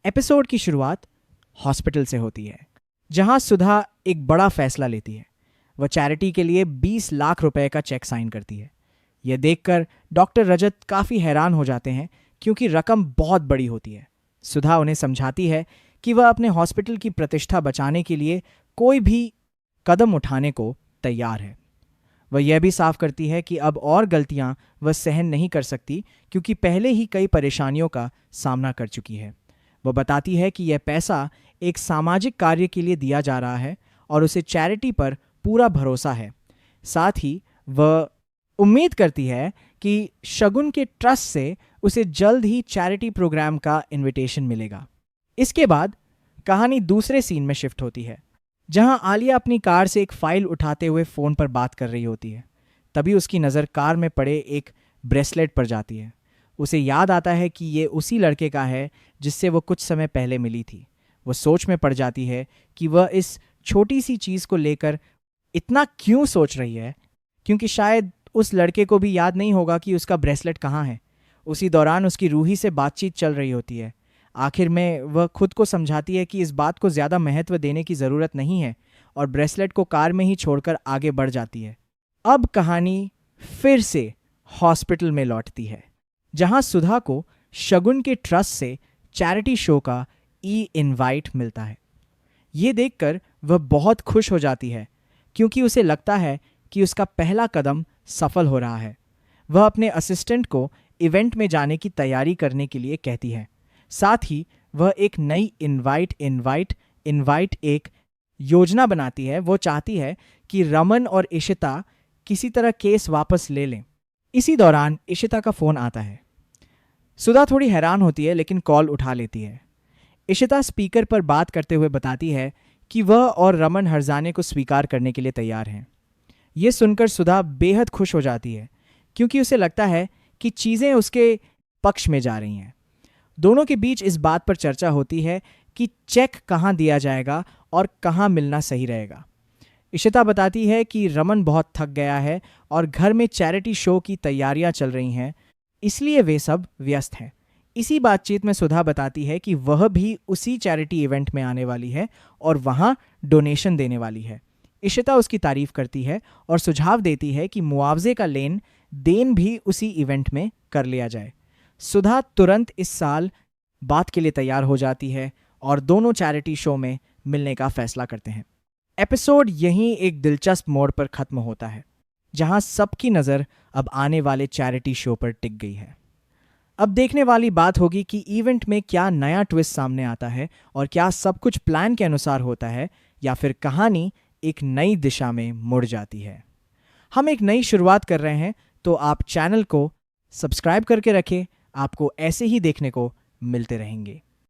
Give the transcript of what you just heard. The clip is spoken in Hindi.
एपिसोड की शुरुआत हॉस्पिटल से होती है, जहां सुधा एक बड़ा फैसला लेती है। वह चैरिटी के लिए 20 लाख रुपए का चेक साइन करती है। यह देखकर डॉक्टर रजत काफ़ी हैरान हो जाते हैं क्योंकि रकम बहुत बड़ी होती है। सुधा उन्हें समझाती है कि वह अपने हॉस्पिटल की प्रतिष्ठा बचाने के लिए कोई भी कदम उठाने को तैयार है। वह यह भी साफ करती है कि अब और गलतियां वह सहन नहीं कर सकती क्योंकि पहले ही कई परेशानियों का सामना कर चुकी है। वह बताती है कि यह पैसा एक सामाजिक कार्य के लिए दिया जा रहा है और उसे चैरिटी पर पूरा भरोसा है। साथ ही वह उम्मीद करती है कि शगुन के ट्रस्ट से उसे जल्द ही चैरिटी प्रोग्राम का इनविटेशन मिलेगा। इसके बाद कहानी दूसरे सीन में शिफ्ट होती है, जहां आलिया अपनी कार से एक फाइल उठाते हुए फ़ोन पर बात कर रही होती है। तभी उसकी नज़र कार में पड़े एक ब्रेसलेट पर जाती है। उसे याद आता है कि ये उसी लड़के का है जिससे वो कुछ समय पहले मिली थी। वह सोच में पड़ जाती है कि वह इस छोटी सी चीज़ को लेकर इतना क्यों सोच रही है, क्योंकि शायद उस लड़के को भी याद नहीं होगा कि उसका ब्रेसलेट कहाँ है। उसी दौरान उसकी रूही से बातचीत चल रही होती है। आखिर में वह खुद को समझाती है कि इस बात को ज़्यादा महत्व देने की ज़रूरत नहीं है और ब्रेसलेट को कार में ही छोड़कर आगे बढ़ जाती है। अब कहानी फिर से हॉस्पिटल में लौटती है, जहां सुधा को शगुन के ट्रस्ट से चैरिटी शो का इनवाइट मिलता है। ये देखकर वह बहुत खुश हो जाती है क्योंकि उसे लगता है कि उसका पहला कदम सफल हो रहा है। वह अपने असिस्टेंट को इवेंट में जाने की तैयारी करने के लिए कहती है। साथ ही वह एक नई इनवाइट एक योजना बनाती है। वो चाहती है कि रमन और इशिता किसी तरह केस वापस ले लें। इसी दौरान इशिता का फ़ोन आता है। सुधा थोड़ी हैरान होती है लेकिन कॉल उठा लेती है। इशिता स्पीकर पर बात करते हुए बताती है कि वह और रमन हरजाने को स्वीकार करने के लिए तैयार हैं। यह सुनकर सुधा बेहद खुश हो जाती है क्योंकि उसे लगता है कि चीज़ें उसके पक्ष में जा रही हैं। दोनों के बीच इस बात पर चर्चा होती है कि चेक कहाँ दिया जाएगा और कहाँ मिलना सही रहेगा। इशिता बताती है कि रमन बहुत थक गया है और घर में चैरिटी शो की तैयारियां चल रही हैं, इसलिए वे सब व्यस्त हैं। इसी बातचीत में सुधा बताती है कि वह भी उसी चैरिटी इवेंट में आने वाली है और वहां डोनेशन देने वाली है। इशिता उसकी तारीफ करती है और सुझाव देती है कि मुआवजे का लेन देन भी उसी इवेंट में कर लिया जाए। सुधा तुरंत इस साल बात के लिए तैयार हो जाती है और दोनों चैरिटी शो में मिलने का फैसला करते हैं। एपिसोड यहीं एक दिलचस्प मोड़ पर खत्म होता है, जहां सबकी नज़र अब आने वाले चैरिटी शो पर टिक गई है। अब देखने वाली बात होगी कि इवेंट में क्या नया ट्विस्ट सामने आता है और क्या सब कुछ प्लान के अनुसार होता है या फिर कहानी एक नई दिशा में मुड़ जाती है। हम एक नई शुरुआत कर रहे हैं, तो आप चैनल को सब्सक्राइब करके रखें। आपको ऐसे ही देखने को मिलते रहेंगे।